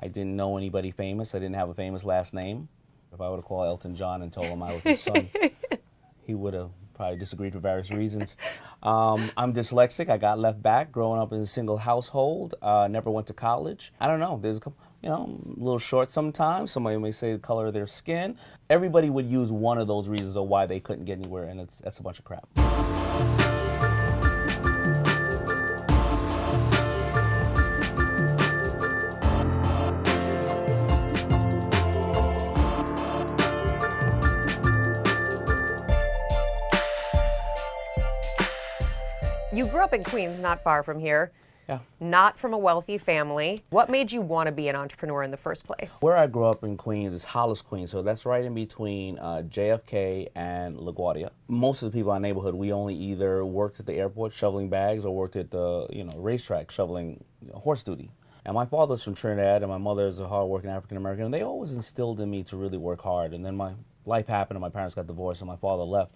I didn't know anybody famous. I didn't have a famous last name. If I would have called Elton John and told him I was his son, he would have probably disagreed for various reasons. I'm dyslexic. I got left back growing up in a single household. Never went to college. I don't know. There's a couple, I'm a little short sometimes. Somebody may say the color of their skin. Everybody would use one of those reasons of why they couldn't get anywhere, and that's a bunch of crap. You grew up in Queens, not far from here. Yeah. Not from a wealthy family. What made you want to be an entrepreneur in the first place? Where I grew up in Queens is Hollis, Queens, so that's right in between JFK and LaGuardia. Most of the people in our neighborhood, we only either worked at the airport shoveling bags or worked at the racetrack shoveling horse duty. And my father's from Trinidad, and my mother is a hard-working African-American, and they always instilled in me to really work hard. And then my life happened, and my parents got divorced, and my father left.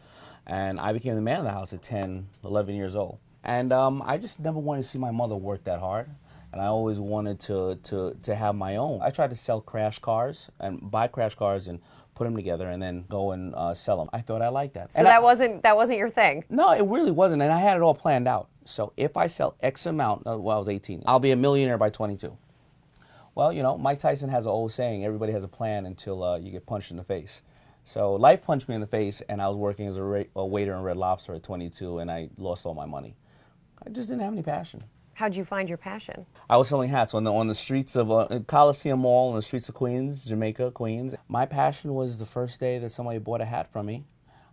And I became the man of the house at 10, 11 years old. And I just never wanted to see my mother work that hard. And I always wanted to have my own. I tried to sell crash cars and buy crash cars and put them together and then go and sell them. I thought I liked that. So that wasn't your thing? No, it really wasn't. And I had it all planned out. So if I sell X amount, I was 18, I'll be a millionaire by 22. Well, Mike Tyson has an old saying, everybody has a plan until you get punched in the face. So life punched me in the face, and I was working as a waiter in Red Lobster at 22, and I lost all my money. I just didn't have any passion. How'd you find your passion? I was selling hats on the streets of Coliseum Mall, on the streets of Queens, Jamaica, Queens. My passion was the first day that somebody bought a hat from me,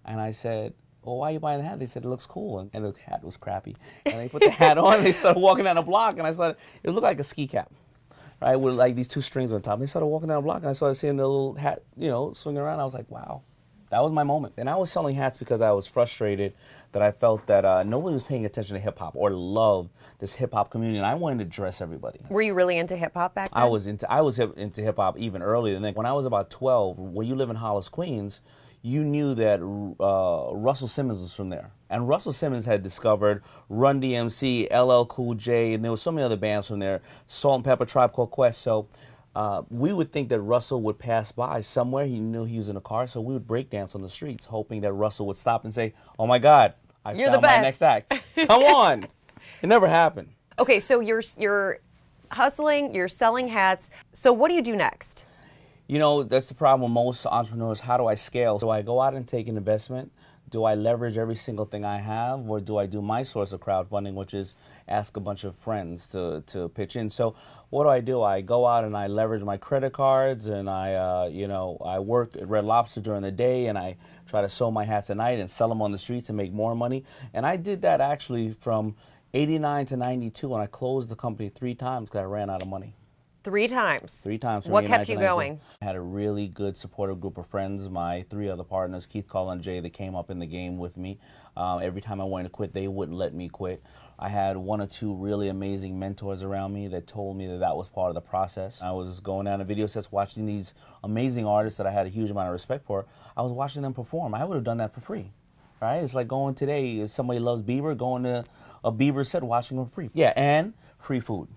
and I said, well, why are you buying the hat? They said, it looks cool, and the hat was crappy. And they put the hat on, and they started walking down the block, and it looked like a ski cap, right, with like these two strings on top. And they started walking down the block, and I started seeing the little hat, swinging around. I was like, wow. That was my moment. And I was selling hats because I was frustrated that I felt that nobody was paying attention to hip-hop or loved this hip-hop community, and I wanted to dress everybody. Were you really into hip-hop back then? I was into hip-hop even earlier than that. When I was about 12, when you live in Hollis, Queens, you knew that Russell Simmons was from there. And Russell Simmons had discovered Run DMC, LL Cool J, and there were so many other bands from there, Salt and Pepper, Tribe Called Quest. So we would think that Russell would pass by somewhere. He knew he was in a car, so we would break dance on the streets, hoping that Russell would stop and say, oh my God, I found my next act. Come on. It never happened. Okay, so you're hustling, you're selling hats. So what do you do next? That's the problem with most entrepreneurs. How do I scale? Do I go out and take an investment? Do I leverage every single thing I have, or do I do my source of crowdfunding, which is ask a bunch of friends to pitch in? So what do? I go out and I leverage my credit cards, and I work at Red Lobster during the day, and I try to sew my hats at night and sell them on the streets and make more money. And I did that actually from 89 to 92, and I closed the company 3 times because I ran out of money. 3 times? 3 times. What kept you going? I had a really good supportive group of friends, my 3 other partners, Keith, Carl, and Jay, that came up in the game with me. Every time I wanted to quit, they wouldn't let me quit. I had 1 or 2 really amazing mentors around me that told me that was part of the process. I was going down to video sets, watching these amazing artists that I had a huge amount of respect for. I was watching them perform. I would have done that for free, right? It's like going today, if somebody loves Bieber, going to a Bieber set, watching them free. Yeah, and free food.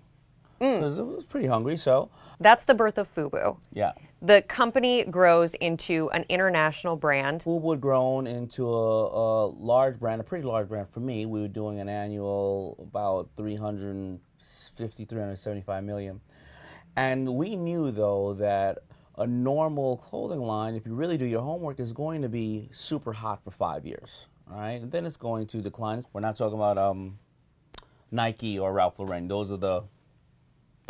Because I was pretty hungry, so. That's the birth of FUBU. Yeah. The company grows into an international brand. FUBU had grown into a large brand, a pretty large brand for me. We were doing an annual about 375 million. And we knew, though, that a normal clothing line, if you really do your homework, is going to be super hot for 5 years. All right? And then it's going to decline. We're not talking about Nike or Ralph Lauren. Those are the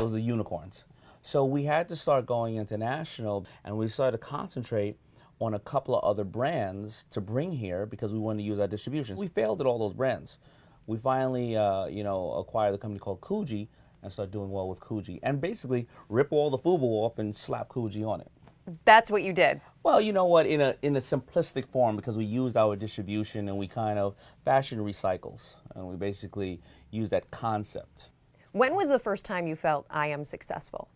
unicorns. So we had to start going international, and we started to concentrate on a couple of other brands to bring here because we wanted to use our distribution. We failed at all those brands. We finally, acquired a company called Coogee and started doing well with Coogee, and basically rip all the FUBU off and slap Coogee on it. That's what you did. Well, you know what? In a simplistic form, because we used our distribution and we kind of fashion recycles, and we basically used that concept. When was the first time you felt I am successful?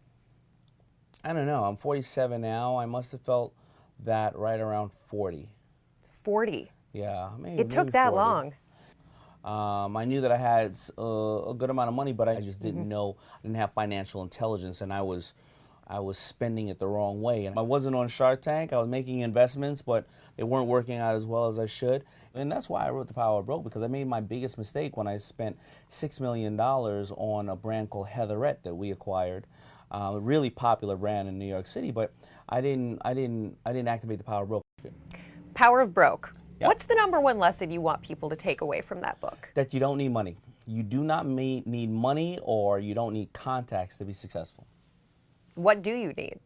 I don't know. I'm 47 now. I must have felt that right around 40. 40? Yeah. It took that 40. long. I knew that I had a good amount of money, but I just didn't know. I didn't have financial intelligence, and I was I was spending it the wrong way. And I wasn't on Shark Tank. I was making investments, but they weren't working out as well as I should. And that's why I wrote The Power of Broke, because I made my biggest mistake when I spent $6 million on a brand called Heatherette that we acquired, a really popular brand in New York City. But I didn't activate The Power of Broke. Power of Broke. Yep. What's the number one lesson you want people to take away from that book? That you don't need money. You do not need money, or you don't need contacts to be successful. What do you need?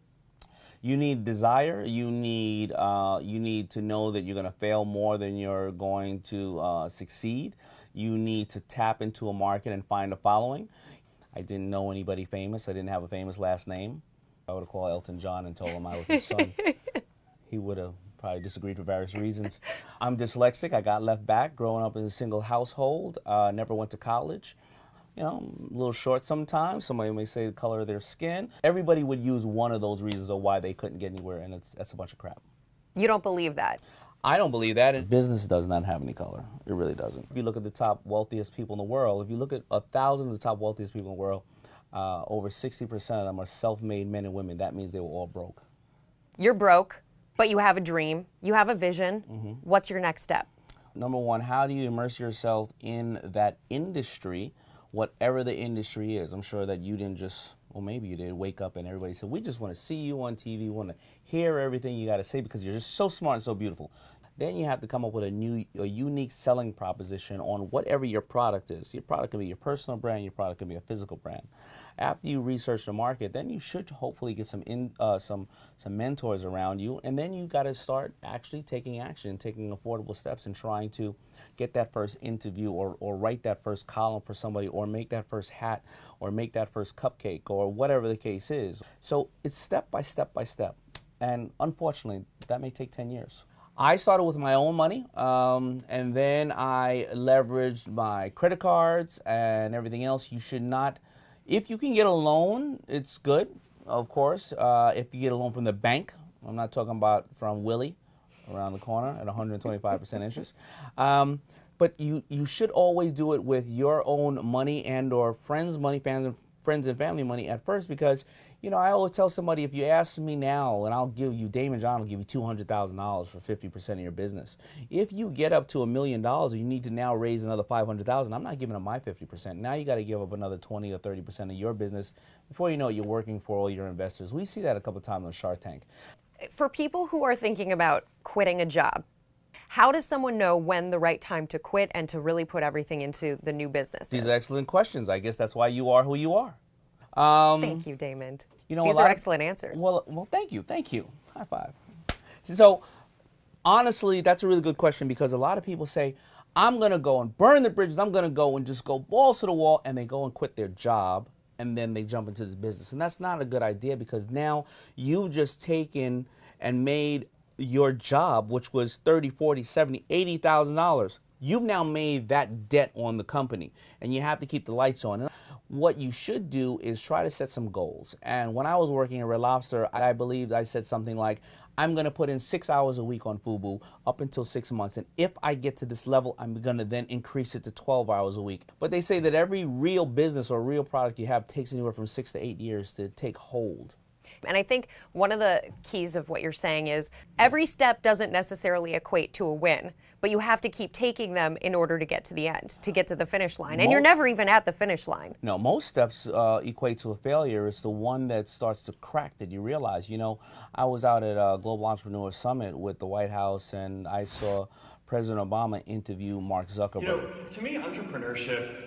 You need desire. You need to know that you're going to fail more than you're going to succeed. You need to tap into a market and find a following. I didn't know anybody famous. I didn't have a famous last name. I would have called Elton John and told him I was his son. He would have probably disagreed for various reasons. I'm dyslexic. I got left back growing up in a single household. Never went to college. You know, a little short sometimes. Somebody may say the color of their skin. Everybody would use one of those reasons of why they couldn't get anywhere, and that's a bunch of crap. You don't believe that? I don't believe that. And business does not have any color. It really doesn't. If you look at the top wealthiest people in the world, if you look at 1,000 of the top wealthiest people in the world, over 60% of them are self-made men and women. That means they were all broke. You're broke, but you have a dream. You have a vision. Mm-hmm. What's your next step? Number one, how do you immerse yourself in that industry? Whatever the industry is. I'm sure that you didn't just, well, maybe you did, wake up and everybody said, we just want to see you on TV, we want to hear everything you got to say because you're just so smart and so beautiful. Then you have to come up with a unique selling proposition on whatever your product is. Your product can be your personal brand, your product can be a physical brand. After you research the market, then you should hopefully get some mentors around you, and then you got to start actually taking action, taking affordable steps, and trying to get that first interview, or write that first column for somebody, or make that first hat, or make that first cupcake, or whatever the case is. So it's step by step by step, and unfortunately, that may take 10 years. I started with my own money, and then I leveraged my credit cards and everything else. You should not. If you can get a loan, it's good, of course. If you get a loan from the bank, I'm not talking about from Willie around the corner at 125% interest. But you should always do it with your own money and or friends' money, friends and family money at first, because, you know, I always tell somebody, if you ask me now, and I'll give you, Damon John will give you $200,000 for 50% of your business. If you get up to $1 million, you need to now raise another $500,000. I'm not giving up my 50%. Now you got to give up another 20 or 30% of your business. Before you know it, you're working for all your investors. We see that a couple of times on Shark Tank. For people who are thinking about quitting a job, how does someone know when the right time to quit and to really put everything into the new business? These are excellent questions. I guess that's why you are who you are. Thank you, Damon. You know, these are excellent answers. Well, thank you. High five. So, honestly, that's a really good question, because a lot of people say, I'm going to go and burn the bridges. I'm going to go and just go balls to the wall, and they go and quit their job, and then they jump into this business. And that's not a good idea, because now you've just taken and made your job, which was $30,000, $40,000, $70,000, $80,000. You've now made that debt on the company, and you have to keep the lights on. And what you should do is try to set some goals. And when I was working at Red Lobster, I believe I said something like, I'm going to put in 6 hours a week on FUBU up until 6 months. And if I get to this level, I'm going to then increase it to 12 hours a week. But they say that every real business or real product you have takes anywhere from 6 to 8 years to take hold. And I think one of the keys of what you're saying is every step doesn't necessarily equate to a win, but you have to keep taking them in order to get to the end, to get to the finish line. And you're never even at the finish line. No, most steps equate to a failure. It's the one that starts to crack that you realize. You know, I was out at a Global Entrepreneur Summit with the White House, and I saw President Obama interview Mark Zuckerberg. You know, to me, entrepreneurship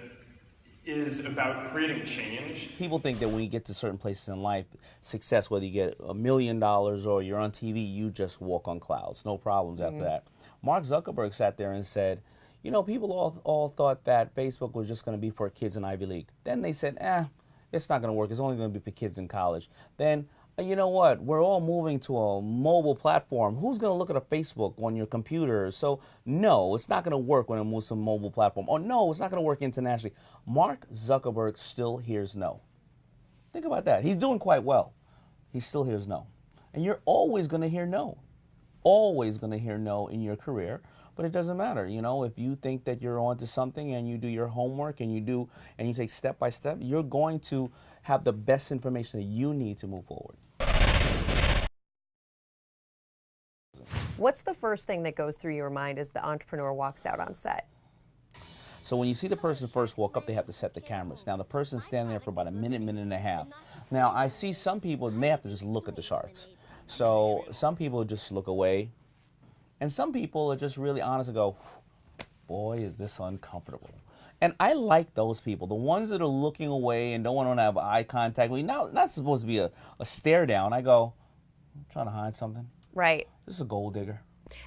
is about creating change. People think that when you get to certain places in life, success, whether you get $1 million or you're on TV, you just walk on clouds. No problems after that. Mark Zuckerberg sat there and said, you know, people all thought that Facebook was just going to be for kids in Ivy League. Then they said, it's not going to work. It's only going to be for kids in college. Then, you know what? We're all moving to a mobile platform. Who's going to look at a Facebook on your computer? So, no, it's not going to work when it moves to a mobile platform. Or, no, it's not going to work internationally. Mark Zuckerberg still hears no. Think about that. He's doing quite well. He still hears no. And you're always going to hear no. Always going to hear no in your career. But it doesn't matter. You know, if you think that you're onto something and you do your homework and you take step by step, you're going to have the best information that you need to move forward. What's the first thing that goes through your mind as the entrepreneur walks out on set? So when you see the person first walk up, they have to set the cameras. Now the person's standing there for about a minute, minute and a half. Now I see some people, and they have to just look at the sharks. So some people just look away, and some people are just really honest and go, boy, is this uncomfortable. And I like those people, the ones that are looking away and don't want to have eye contact with me. Not supposed to be a stare down. I go, I'm trying to hide something. Right. This is a gold digger.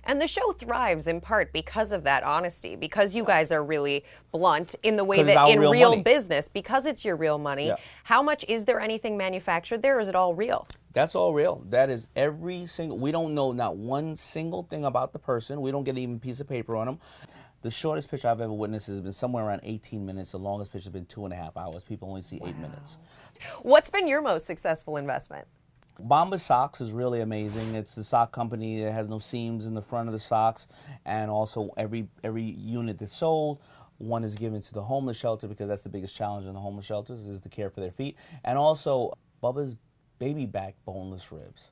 And the show thrives in part because of that honesty, because you guys are really blunt in the way that in real business, because it's your real money. Yeah. How much, is there anything manufactured there, or is it all real? That's all real. That is every single, we don't know not one single thing about the person. We don't get even a piece of paper on them. The shortest pitch I've ever witnessed has been somewhere around 18 minutes. The longest pitch has been 2.5 hours. People only see 8 minutes. What's been your most successful investment? Bombas Socks is really amazing. It's the sock company that has no seams in the front of the socks, and also every unit that's sold, one is given to the homeless shelter, because that's the biggest challenge in the homeless shelters is to care for their feet, and also Bubba's baby back boneless ribs.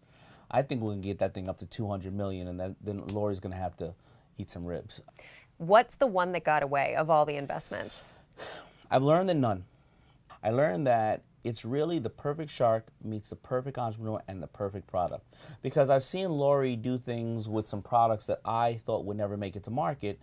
I think we can get that thing up to 200 million, and then Lori's going to have to eat some ribs. What's the one that got away of all the investments? I've learned that none. I learned that it's really the perfect shark meets the perfect entrepreneur and the perfect product. Because I've seen Lori do things with some products that I thought would never make it to market,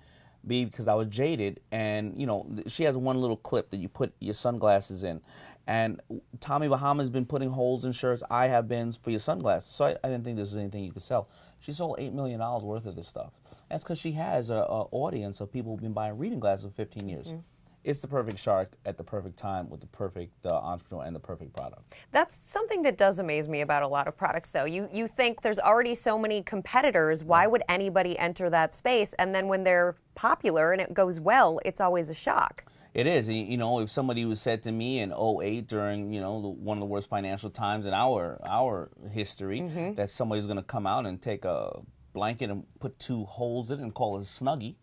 because I was jaded. And, you know, she has one little clip that you put your sunglasses in. And Tommy Bahama's been putting holes in shirts. I have been for your sunglasses. So I didn't think this was anything you could sell. She sold $8 million worth of this stuff. That's because she has an audience of people who've been buying reading glasses for 15 years. Mm-hmm. It's the perfect shark at the perfect time with the perfect entrepreneur and the perfect product. That's something that does amaze me about a lot of products, though. You think there's already so many competitors. Why would anybody enter that space? And then when they're popular and it goes well, it's always a shock. It is. You know, if somebody was said to me in 2008 during, you know, one of the worst financial times in our history, mm-hmm. that somebody's going to come out and take a blanket and put 2 holes in it and call it a Snuggie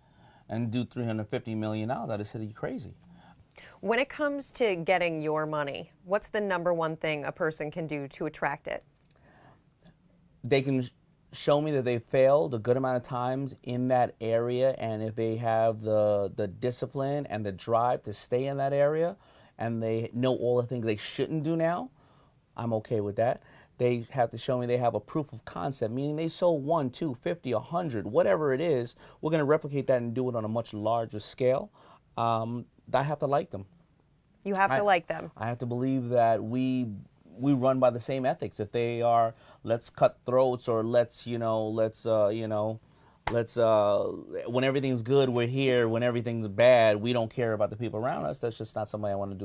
and do $350 million, I'd have said, are you crazy? When it comes to getting your money, what's the #1 thing a person can do to attract it? They can show me that they failed a good amount of times in that area, and if they have the discipline and the drive to stay in that area, and they know all the things they shouldn't do now, I'm okay with that. They have to show me they have a proof of concept, meaning they sold 1, 2, 50, 100, whatever it is. We're going to replicate that and do it on a much larger scale. I have to like them. You have to like them. I have to believe that we run by the same ethics. If they are, let's cut throats, or let's when everything's good, we're here. When everything's bad, we don't care about the people around us. That's just not something I want to do.